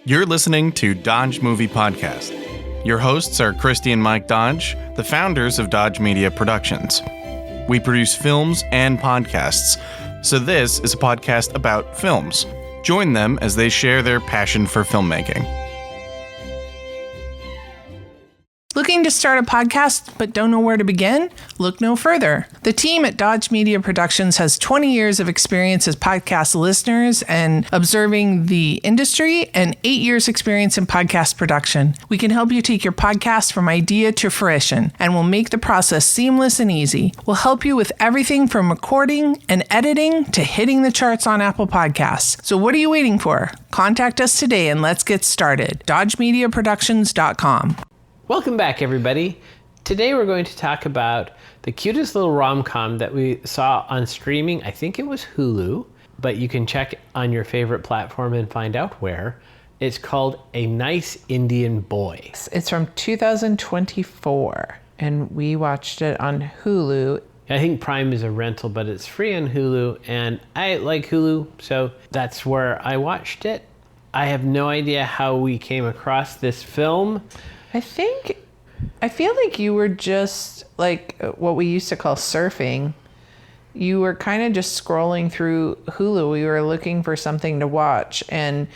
You're listening to Dodge Movie Podcast. Your hosts are Christy and Mike Dodge, the founders of Dodge Media Productions. We produce films and podcasts, so this is a podcast about films. Join them as they share their passion for filmmaking. Looking to start a podcast but don't know where to begin? Look no further. The team at Dodge Media Productions has 20 years of experience as podcast listeners and observing the industry and 8 years experience in podcast production. We can help you take your podcast from idea to fruition, and we'll make the process seamless and easy. We'll help you with everything from recording and editing to hitting the charts on Apple Podcasts. So what are you waiting for? Contact us today and let's get started. DodgeMediaProductions.com. Welcome back, everybody. Today we're going to talk about the cutest little rom-com that we saw on streaming. I think it was Hulu, but you can check on your favorite platform and find out where. It's called A Nice Indian Boy. It's from 2024, and we watched it on Hulu. I think Prime is a rental, but it's free on Hulu, and I like Hulu, so that's where I watched it. I have no idea how we came across this film. I feel like you were just like what we used to call surfing. You were kind of just scrolling through Hulu. We were looking for something to watch, and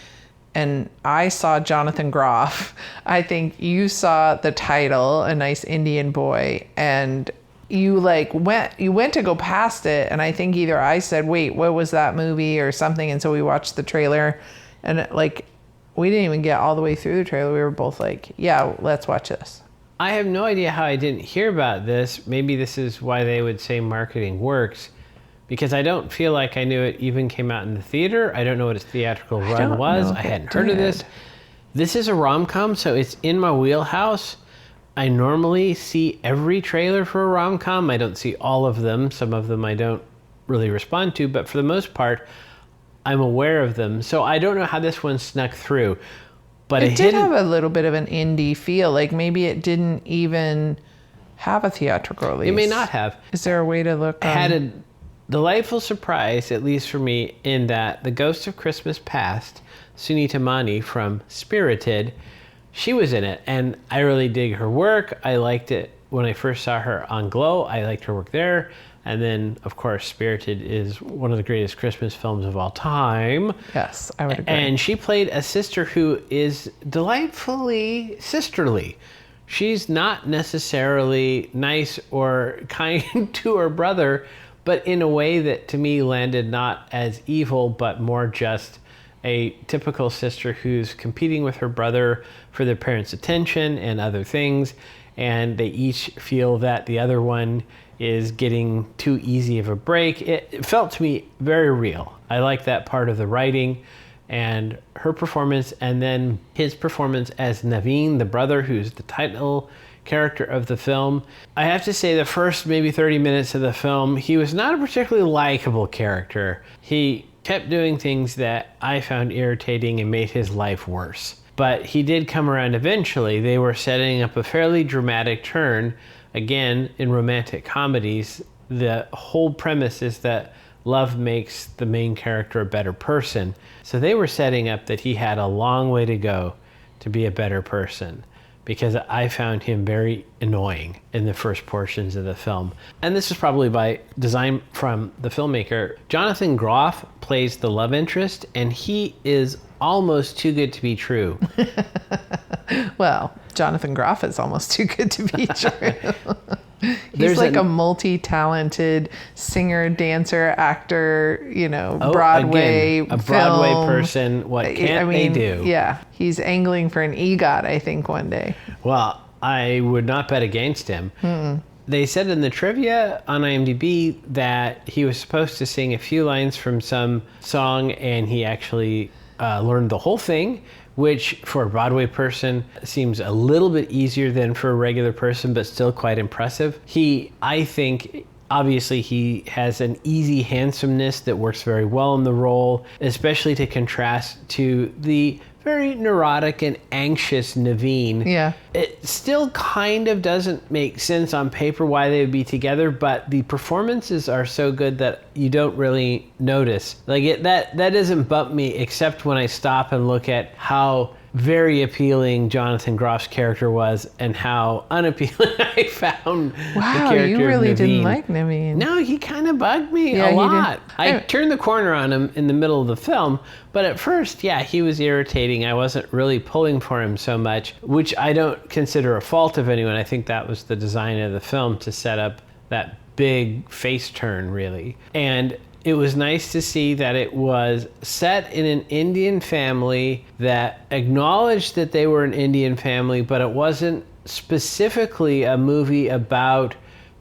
I saw Jonathan Groff. I think you saw the title, A Nice Indian Boy, and you went to go past it, and I think either I said, "Wait, what was that movie?" or something, and so we watched the trailer, and we didn't even get all the way through the trailer. We were both like, yeah, let's watch this. I have no idea how I didn't hear about this. Maybe this is why they would say marketing works, because I don't feel like I knew it even came out in the theater. I don't know what its theatrical run was. I hadn't heard of this. This is a rom-com, so it's in my wheelhouse. I normally see every trailer for a rom-com. I don't see all of them. Some of them I don't really respond to, but for the most part, I'm aware of them, so I don't know how this one snuck through. But it did have a little bit of an indie feel. Like maybe it didn't even have a theatrical release. It may not have. Is there a way to look? Had a delightful surprise, at least for me, in that the Ghost of Christmas Past, Sunita Mani from Spirited, she was in it, and I really dig her work. I liked it when I first saw her on Glow. I liked her work there. And then, of course, Spirited is one of the greatest Christmas films of all time. Yes, I would agree. And she played a sister who is delightfully sisterly. She's not necessarily nice or kind to her brother, but in a way that to me landed not as evil, but more just a typical sister who's competing with her brother for their parents' attention and other things. And they each feel that the other one is getting too easy of a break. It felt to me very real. I like that part of the writing and her performance, and then his performance as Naveen, the brother, who's the title character of the film. I have to say the first maybe 30 minutes of the film, he was not a particularly likable character. He kept doing things that I found irritating and made his life worse. But he did come around eventually. They were setting up a fairly dramatic turn. Again, in romantic comedies, the whole premise is that love makes the main character a better person. So they were setting up that he had a long way to go to be a better person, because I found him very annoying in the first portions of the film. And this is probably by design from the filmmaker. Jonathan Groff plays the love interest, and he is almost too good to be true. Well, Jonathan Groff is almost too good to be true. He's like a multi-talented singer, dancer, actor, Broadway again, a film. Broadway person. What can't they do? Yeah, he's angling for an EGOT, I think, one day. Well, I would not bet against him. They said in the trivia on IMDb that he was supposed to sing a few lines from some song, and he actually learned the whole thing, which for a Broadway person seems a little bit easier than for a regular person, but still quite impressive. I think, obviously he has an easy handsomeness that works very well in the role, especially to contrast to the very neurotic and anxious Naveen. Yeah. It still kind of doesn't make sense on paper why they would be together, but the performances are so good that you don't really notice. Like that doesn't bump me, except when I stop and look at how very appealing Jonathan Groff's character was and how unappealing I found the character you really of Naveen. didn't like Naveen. No, he kind of bugged me Yeah, a he lot. did. I turned the corner on him in the middle of the film, but at first, yeah, he was irritating. I wasn't really pulling for him so much, which I don't consider a fault of anyone. I think that was the design of the film to set up that big face turn, really. And it was nice to see that it was set in an Indian family that acknowledged that they were an Indian family, but it wasn't specifically a movie about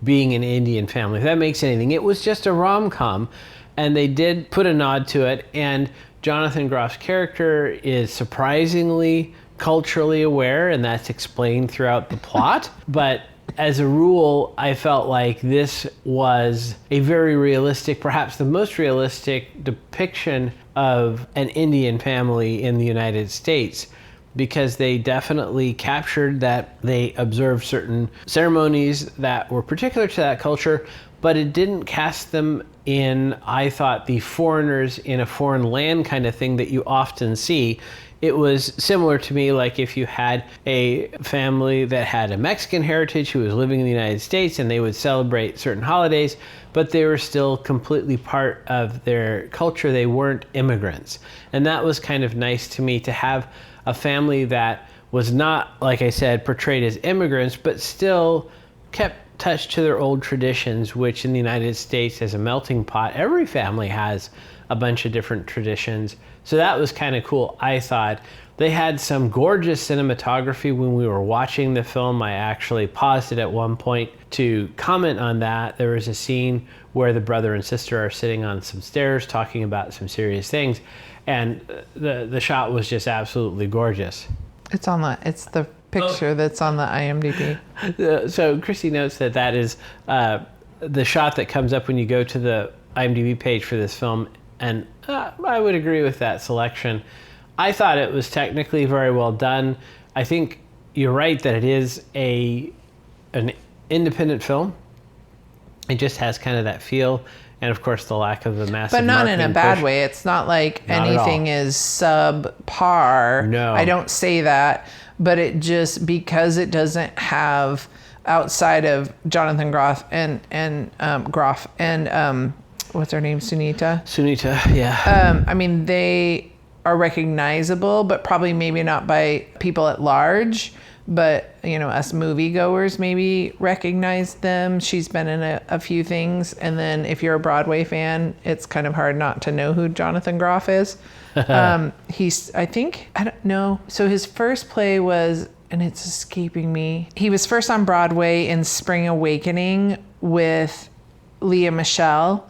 being an Indian family, if that makes anything. It was just a rom-com, and they did put a nod to it. And Jonathan Groff's character is surprisingly culturally aware, and that's explained throughout the plot. But as a rule, I felt like this was a very realistic, perhaps the most realistic depiction of an Indian family in the United States, because they definitely captured that they observed certain ceremonies that were particular to that culture, but it didn't cast them in, I thought, the foreigners in a foreign land kind of thing that you often see. It was similar to me, like if you had a family that had a Mexican heritage who was living in the United States, and they would celebrate certain holidays, but they were still completely part of their culture. They weren't immigrants. And that was kind of nice to me, to have a family that was not, like I said, portrayed as immigrants, but still kept touch to their old traditions, which in the United States, as a melting pot, every family has a bunch of different traditions. So that was kind of cool, I thought. They had some gorgeous cinematography when we were watching the film. I actually paused it at one point to comment on that. There was a scene where the brother and sister are sitting on some stairs talking about some serious things, and the shot was just absolutely gorgeous. It's the picture that's on the IMDb. So Christy notes that is the shot that comes up when you go to the IMDb page for this film, and I would agree with that selection. I thought it was technically very well done. I think you're right that it is an independent film. It just has kind of that feel, and of course the lack of the massive But not in a marketing bad push. way. It's not like Not at anything all. is subpar. No. I don't say that, but it just, because it doesn't have, outside of Jonathan Groff and what's her name, Sunita? Sunita, yeah. I mean, they are recognizable, but probably maybe not by people at large. But, us moviegoers maybe recognize them. She's been in a few things. And then if you're a Broadway fan, it's kind of hard not to know who Jonathan Groff is. I don't know. So his first play was, and it's escaping me. He was first on Broadway in Spring Awakening with Leah Michele.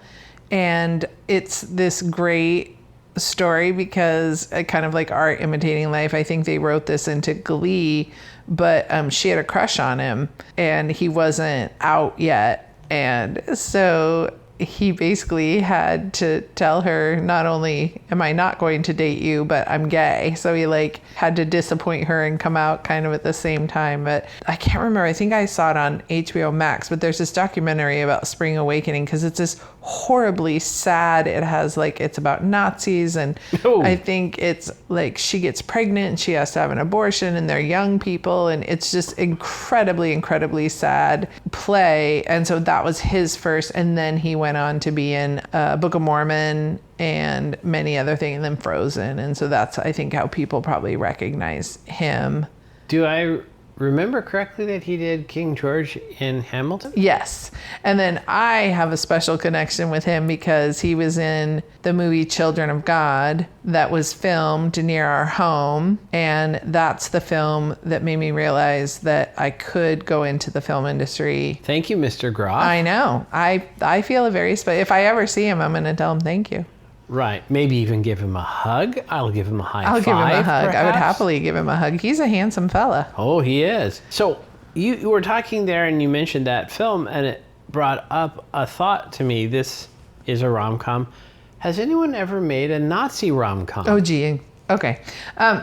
And it's this great story because kind of like Art Imitating Life. I think they wrote this into Glee, but she had a crush on him and he wasn't out yet. And so he basically had to tell her, not only am I not going to date you, but I'm gay. So he had to disappoint her and come out kind of at the same time. But I can't remember. I think I saw it on HBO Max, but there's this documentary about Spring Awakening because it's this horribly sad. It has it's about Nazis, and I think it's she gets pregnant and she has to have an abortion, and they're young people, and it's just incredibly, incredibly sad play. And so that was his first, and then he went on to be in Book of Mormon and many other things, and then Frozen. And so that's, I think, how people probably recognize him. Do I remember correctly that he did King George in Hamilton? Yes. And then I have a special connection with him because he was in the movie Children of God that was filmed near our home. And that's the film that made me realize that I could go into the film industry. Thank you, Mr. Groff. I know. I feel a very special. If I ever see him, I'm going to tell him thank you. Right. Maybe even give him a hug. I'll give him a high five. I'll give him a hug. I would perhaps. happily give him a hug. He's a handsome fella. Oh, he is. So you were talking there and you mentioned that film, and it brought up a thought to me. This is a rom-com. Has anyone ever made a Nazi rom-com? Oh, gee. Okay.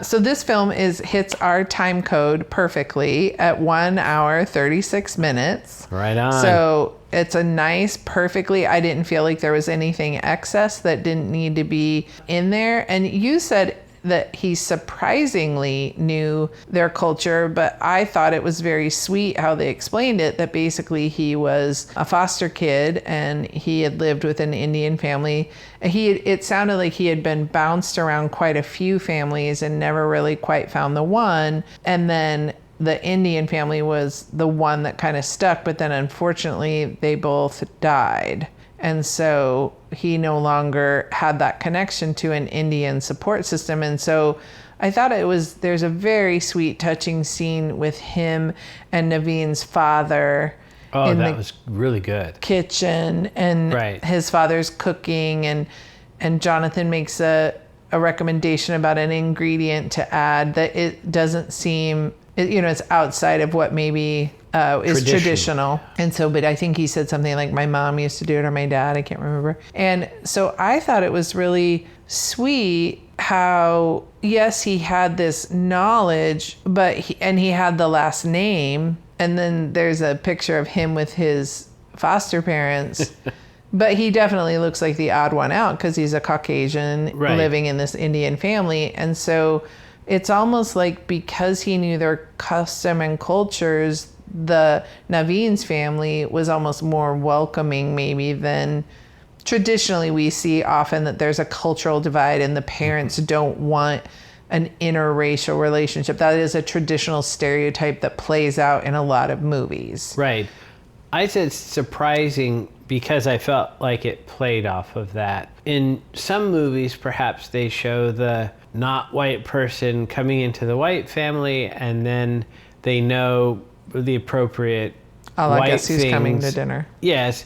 So this film hits our time code perfectly at 1 hour, 36 minutes. Right on. So it's a nice, perfectly, I didn't feel like there was anything excess that didn't need to be in there. And you said that he surprisingly knew their culture, but I thought it was very sweet how they explained it, that basically he was a foster kid and he had lived with an Indian family. It sounded like he had been bounced around quite a few families and never really quite found the one. And then the Indian family was the one that kind of stuck, but then unfortunately they both died. And so he no longer had that connection to an Indian support system. And so I thought there's a very sweet, touching scene with him and Naveen's father. Oh, that was really good. Kitchen, and his father's cooking, and Jonathan makes a recommendation about an ingredient to add that it doesn't seem, it's outside of what maybe is traditional. And so, but I think he said something like, my mom used to do it, or my dad, I can't remember. And so I thought it was really sweet how, yes, he had this knowledge, but he had the last name. And then there's a picture of him with his foster parents. But he definitely looks like the odd one out because he's a Caucasian living in this Indian family. And so it's almost like because he knew their custom and cultures, the Naveen's family was almost more welcoming maybe than traditionally we see often, that there's a cultural divide and the parents don't want an interracial relationship. That is a traditional stereotype that plays out in a lot of movies. Right. I said surprising because I felt like it played off of that. In some movies, perhaps they show the not white person coming into the white family, and then they know the appropriate white guess who's things. Coming to dinner. Yes.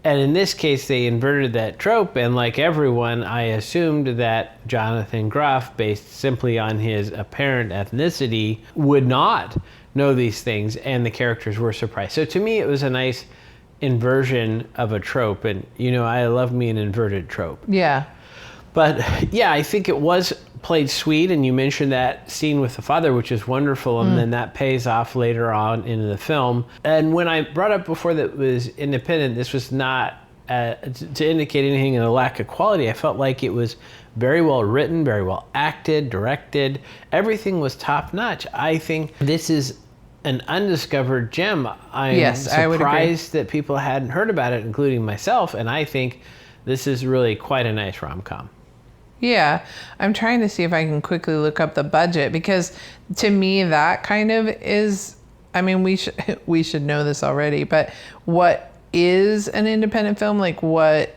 And in this case, they inverted that trope, and like everyone, I assumed that Jonathan Groff, based simply on his apparent ethnicity, would not know these things, and the characters were surprised. So to me, it was a nice inversion of a trope, and I love me an inverted trope. Yeah. But yeah, I think it was played sweet, and you mentioned that scene with the father, which is wonderful, and then that pays off later on in the film. And when I brought up before that it was independent, this was not to indicate anything in a lack of quality. I felt like it was very well written, very well acted, directed. Everything was top notch. I think this is an undiscovered gem. I'm surprised that people hadn't heard about it, including myself, and I think this is really quite a nice rom-com. Yeah, I'm trying to see if I can quickly look up the budget, because to me that kind of is, I mean, we should know this already, but what is an independent film? Like what,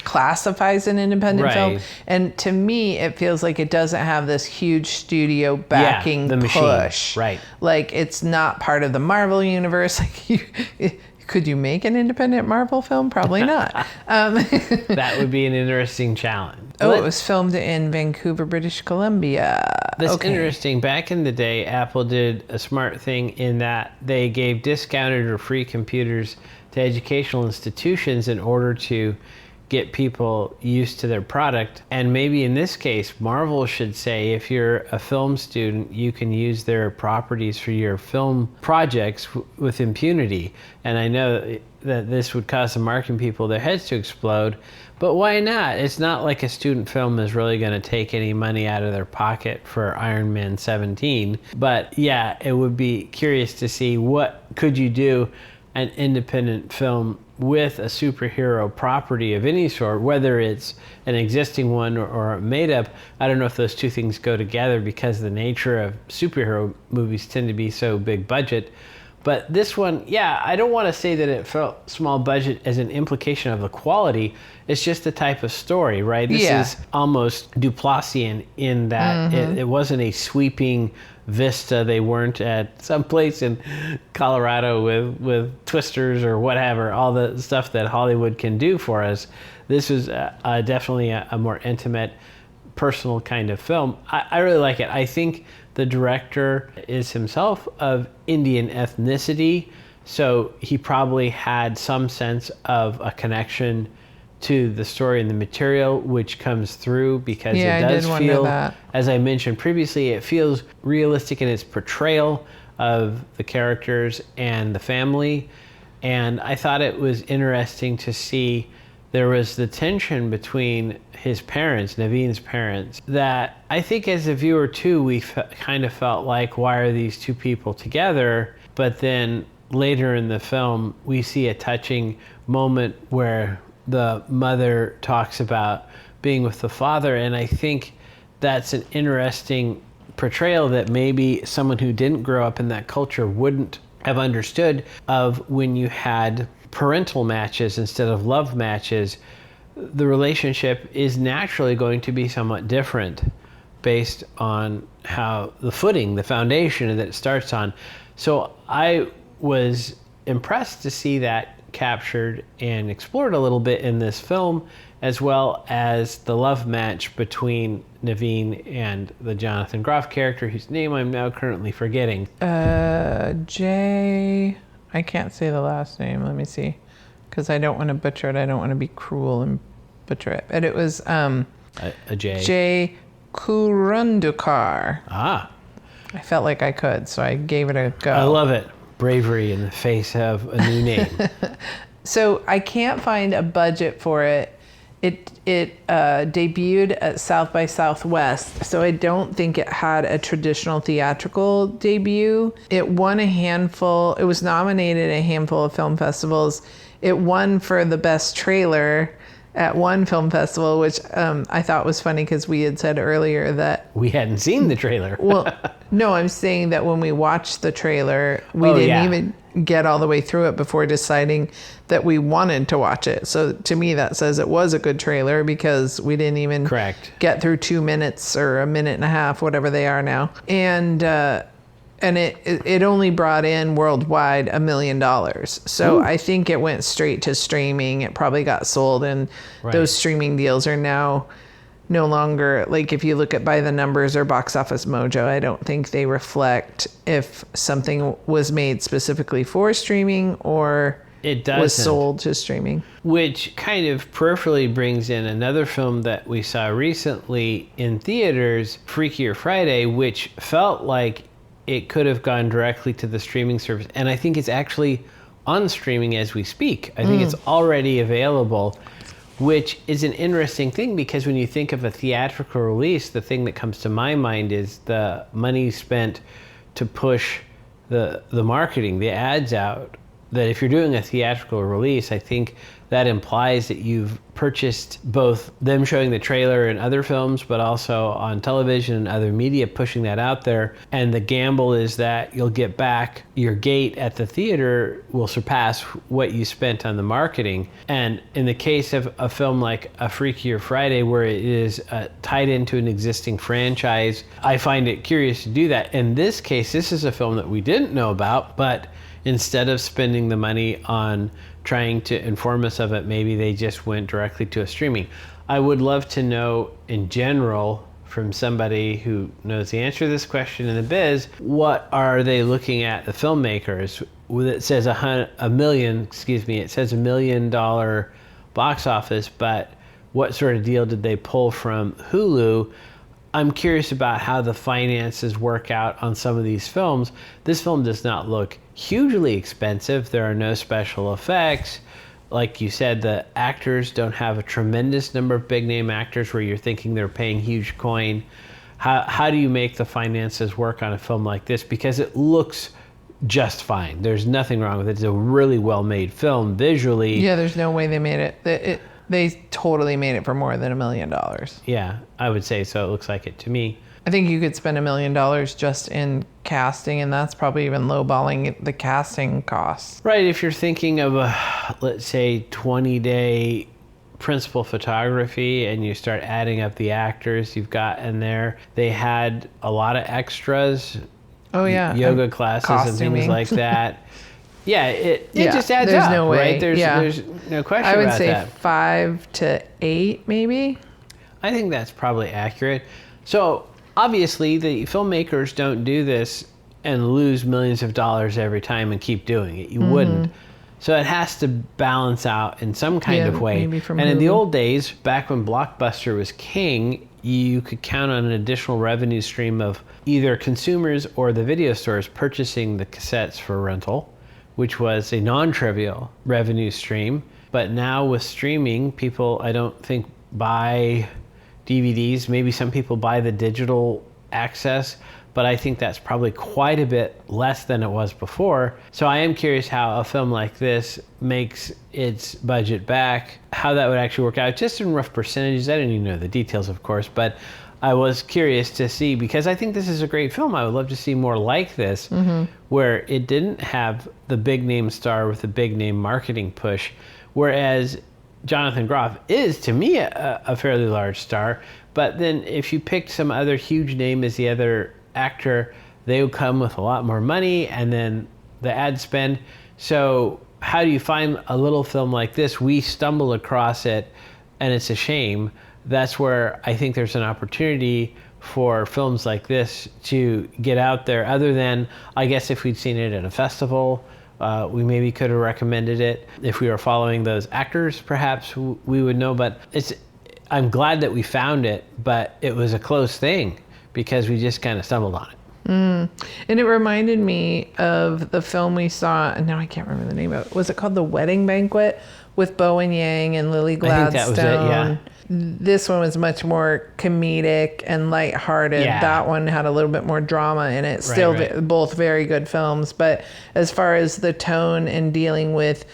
classifies an independent film? And to me, it feels like it doesn't have this huge studio backing the push. Machine. Right. Like it's not part of the Marvel universe. Like could you make an independent Marvel film? Probably not. That would be an interesting challenge. Oh, it was filmed in Vancouver, British Columbia. That's interesting. Back in the day, Apple did a smart thing in that they gave discounted or free computers to educational institutions in order to get people used to their product. And maybe in this case, Marvel should say, if you're a film student, you can use their properties for your film projects with impunity. And I know that this would cause the marketing people their heads to explode, but why not? It's not like a student film is really going to take any money out of their pocket for Iron Man 17. But yeah, it would be curious to see what could you do an independent film with a superhero property of any sort, whether it's an existing one or a made up. I don't know if those two things go together because the nature of superhero movies tend to be so big budget. But this one, yeah, I don't want to say that it felt small budget as an implication of the quality. It's just the type of story, right? This is almost Duplassian in that it wasn't a sweeping vista. They weren't at some place in Colorado with twisters or whatever, all the stuff that Hollywood can do for us. This was definitely a more intimate, personal kind of film. I really like it. I think the director is himself of Indian ethnicity, so he probably had some sense of a connection to the story and the material, which comes through because it does feel, as I mentioned previously, it feels realistic in its portrayal of the characters and the family. And I thought it was interesting to see there was the tension between his parents, Naveen's parents, that I think as a viewer too, we kind of felt like, why are these two people together? But then later in the film, we see a touching moment where the mother talks about being with the father, and I think that's an interesting portrayal that maybe someone who didn't grow up in that culture wouldn't have understood, of when you had parental matches instead of love matches, the relationship is naturally going to be somewhat different based on how the footing, the foundation that it starts on. So I was impressed to see that captured and explored a little bit in this film, as well as the love match between Naveen and the Jonathan Groff character, whose name I'm now currently forgetting. Jay, I can't say the last name. Let me see, because I don't want to butcher it. I don't want to be cruel and butcher it. But it was A J. Jay Kurundukar. Ah. I felt like I could, so I gave it a go. I love it. Bravery in the face of a new name. So I can't find a budget for it. It debuted at South by Southwest, so I don't think it had a traditional theatrical debut. It won a handful. It was nominated a handful of film festivals. It won for the best trailer at one film festival, which I thought was funny because we had said earlier that we hadn't seen the trailer. Well, no, I'm saying that when we watched the trailer, we didn't even get all the way through it before deciding that we wanted to watch it. So to me, that says it was a good trailer, because we didn't even get through 2 minutes or a minute and a half, whatever they are now. And it only brought in worldwide $1 million. So I think it went straight to streaming. It probably got sold, and those streaming deals are now no longer, like, if you look at by the numbers or Box Office Mojo, I don't think they reflect if something was made specifically for streaming or it was sold to streaming. Which kind of peripherally brings in another film that we saw recently in theaters, Freakier Friday, which felt like it could have gone directly to the streaming service. And I think it's actually on streaming as we speak. I think it's already available, which is an interesting thing, because when you think of a theatrical release, the thing that comes to my mind is the money spent to push the marketing, the ads out. That if you're doing a theatrical release, I think that implies that you've purchased both them showing the trailer in other films, but also on television and other media, pushing that out there. And the gamble is that you'll get back, your gate at the theater will surpass what you spent on the marketing. And in the case of a film like A Freakier Friday, where it is tied into an existing franchise, I find it curious to do that. In this case, this is a film that we didn't know about, but instead of spending the money on trying to inform us of it, maybe they just went directly to a streaming. I would love to know, in general, from somebody who knows the answer to this question in the biz, what are they looking at, the filmmakers? It says $1 million box office, but what sort of deal did they pull from Hulu? I'm curious about how the finances work out on some of these films. This film does not look hugely expensive. There are no special effects. Like you said, the actors don't have a tremendous number of big name actors where you're thinking they're paying huge coin. How do you make the finances work on a film like this? Because it looks just fine. There's nothing wrong with it. It's a really well made film visually. Yeah, there's no way they made it. They totally made it for more than $1 million. Yeah, I would say so. It looks like it to me. I think you could spend $1 million just in casting, and that's probably even lowballing the casting costs. Right, if you're thinking of a, let's say, 20-day principal photography, and you start adding up the actors you've got in there, they had a lot of extras. Oh yeah, yoga classes costuming. And things like that. Yeah, it just adds there's up. No way. Right? There's no question about that. I would say 5 to 8, maybe. I think that's probably accurate. So obviously, the filmmakers don't do this and lose millions of dollars every time and keep doing it. You wouldn't. So it has to balance out in some kind of way. Maybe from and in Hulu. the old days, back when Blockbuster was king, you could count on an additional revenue stream of either consumers or the video stores purchasing the cassettes for rental, which was a non-trivial revenue stream. But now with streaming, people, I don't think, buy DVDs. Maybe some people buy the digital access, but I think that's probably quite a bit less than it was before. So I am curious how a film like this makes its budget back, how that would actually work out, just in rough percentages. I didn't even know the details, of course, but I was curious to see, because I think this is a great film. I would love to see more like this, where it didn't have the big name star with the big name marketing push, whereas Jonathan Groff is, to me, a fairly large star. But then if you picked some other huge name as the other actor, they would come with a lot more money and then the ad spend. So how do you find a little film like this? We stumbled across it, and it's a shame. That's where I think there's an opportunity for films like this to get out there, other than, I guess, if we'd seen it at a festival, we maybe could have recommended it. If we were following those actors, perhaps we would know. But I'm glad that we found it, but it was a close thing because we just kind of stumbled on it. And it reminded me of the film we saw, and now I can't remember the name of it. Was it called The Wedding Banquet with Bowen Yang and Lily Gladstone? I think that was it, yeah. This one was much more comedic and lighthearted. Yeah. That one had a little bit more drama in it. Still, Right. both very good films. But as far as the tone and dealing with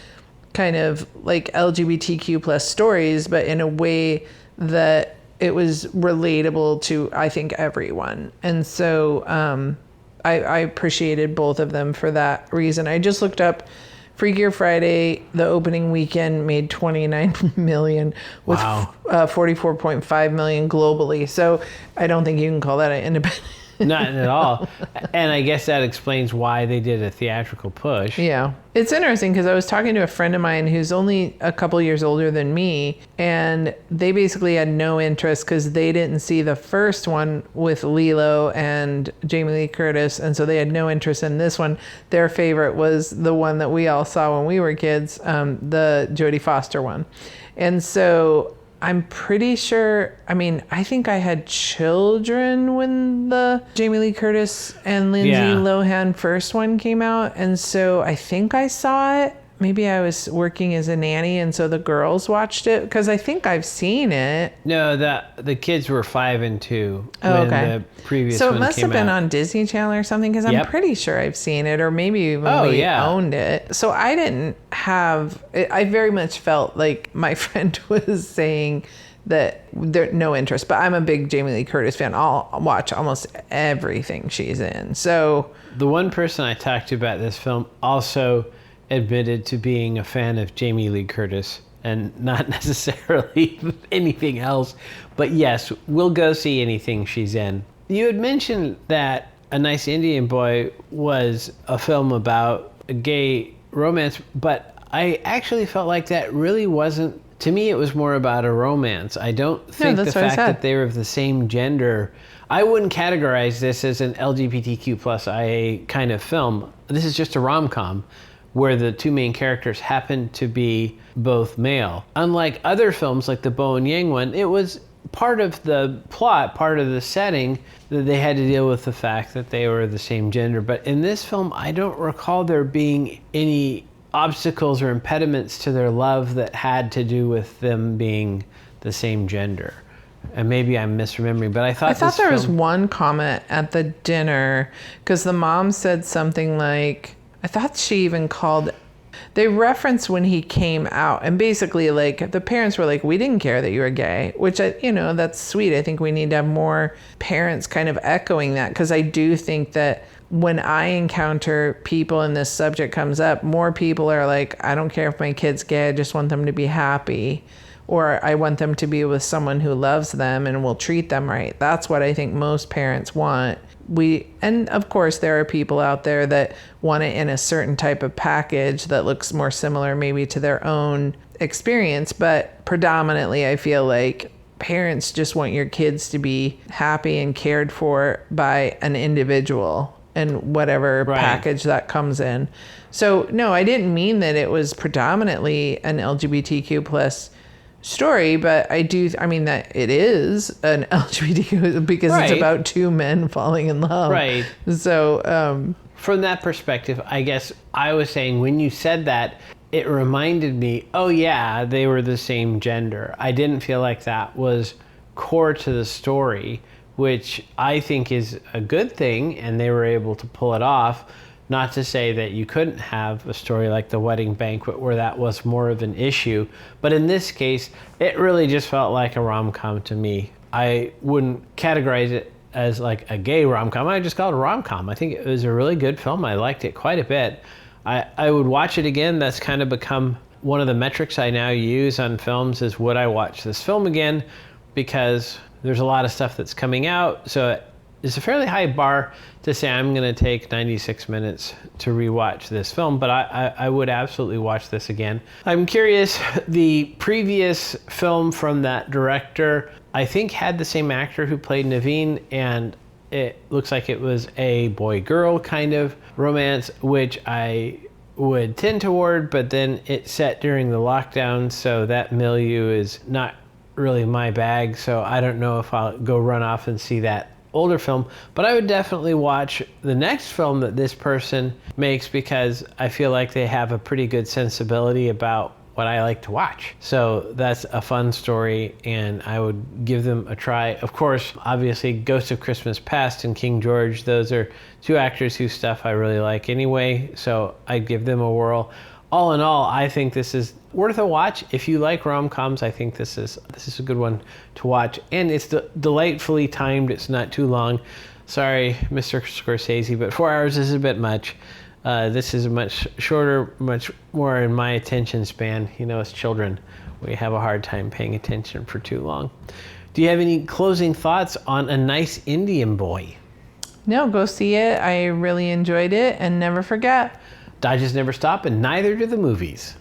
kind of like LGBTQ plus stories, but in a way that it was relatable to, I think, everyone. And so I appreciated both of them for that reason. I just looked up Freakier Friday, the opening weekend made $29 million with Wow. 44.5 million globally. So I don't think you can call that an independent. Not at all. And I guess that explains why they did a theatrical push. Yeah. It's interesting because I was talking to a friend of mine who's only a couple years older than me, and they basically had no interest because they didn't see the first one with Lilo and Jamie Lee Curtis, and so they had no interest in this one. Their favorite was the one that we all saw when we were kids, the Jodie Foster one. And so I'm pretty sure, I think I had children when the Jamie Lee Curtis and Lindsay Lohan first one came out. And so I think I saw it. Maybe I was working as a nanny, and so the girls watched it, because I think I've seen it. No, the kids were 5 and 2 Oh, when okay. the previous So one it must came have been out. on Disney Channel or something, because I'm Yep. pretty sure I've seen it, or maybe even we owned it. So I didn't have, I very much felt like my friend was saying that there's no interest, but I'm a big Jamie Lee Curtis fan. I'll watch almost everything she's in. So The one person I talked to about this film also admitted to being a fan of Jamie Lee Curtis and not necessarily anything else. But yes, we'll go see anything she's in. You had mentioned that A Nice Indian Boy was a film about a gay romance, but I actually felt like that really wasn't. To me, it was more about a romance. I don't think the that's what I fact said. that they were of the same gender, I wouldn't categorize this as an LGBTQ plus IA kind of film. This is just a rom-com where the two main characters happen to be both male. Unlike other films like the Bowen Yang one, it was part of the plot, part of the setting, that they had to deal with the fact that they were the same gender. But in this film, I don't recall there being any obstacles or impediments to their love that had to do with them being the same gender. And maybe I'm misremembering, but I thought there was one comment at the dinner, because the mom said something like, I thought she even called, they referenced when he came out, and basically like the parents were like, we didn't care that you were gay, which that's sweet. I think we need to have more parents kind of echoing that, because I do think that when I encounter people and this subject comes up, more people are like, I don't care if my kid's gay, I just want them to be happy, or I want them to be with someone who loves them and will treat them right. That's what I think most parents want. And of course there are people out there that want it in a certain type of package that looks more similar maybe to their own experience, but predominantly I feel like parents just want your kids to be happy and cared for by an individual and whatever package that comes in. So no, I didn't mean that it was predominantly an LGBTQ plus story, but I mean that it is an LGBTQ because it's about two men falling in love. Right. So from that perspective, I guess I was saying when you said that, it reminded me, oh yeah, they were the same gender. I didn't feel like that was core to the story, which I think is a good thing, and they were able to pull it off. Not to say that you couldn't have a story like The Wedding Banquet where that was more of an issue, but in this case, it really just felt like a rom-com to me. I wouldn't categorize it as like a gay rom-com. I just call it a rom-com. I think it was a really good film. I liked it quite a bit. I would watch it again. That's kind of become one of the metrics I now use on films is would I watch this film again? Because there's a lot of stuff that's coming out. So it's a fairly high bar to say I'm going to take 96 minutes to rewatch this film, but I would absolutely watch this again. I'm curious, the previous film from that director, I think had the same actor who played Naveen, and it looks like it was a boy-girl kind of romance, which I would tend toward, but then it's set during the lockdown, so that milieu is not really my bag, so I don't know if I'll go run off and see that older film, but I would definitely watch the next film that this person makes because I feel like they have a pretty good sensibility about what I like to watch. So that's a fun story, and I would give them a try. Of course, obviously, Ghost of Christmas Past and King George, those are two actors whose stuff I really like anyway, so I'd give them a whirl. All in all, I think this is worth a watch. If you like rom-coms, I think this is a good one to watch, and it's delightfully timed. It's not too long. Sorry, Mr. Scorsese, but 4 hours is a bit much. This is much shorter, much more in my attention span. You know, as children, we have a hard time paying attention for too long. Do you have any closing thoughts on A Nice Indian Boy? No, go see it. I really enjoyed it, and never forget, Dodges never stop, and neither do the movies.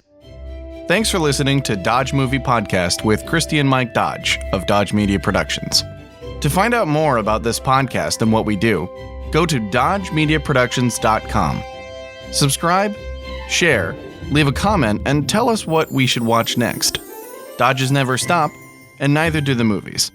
Thanks for listening to Dodge Movie Podcast with Christy and Mike Dodge of Dodge Media Productions. To find out more about this podcast and what we do, go to dodgemediaproductions.com. Subscribe, share, leave a comment, and tell us what we should watch next. Dodges never stop, and neither do the movies.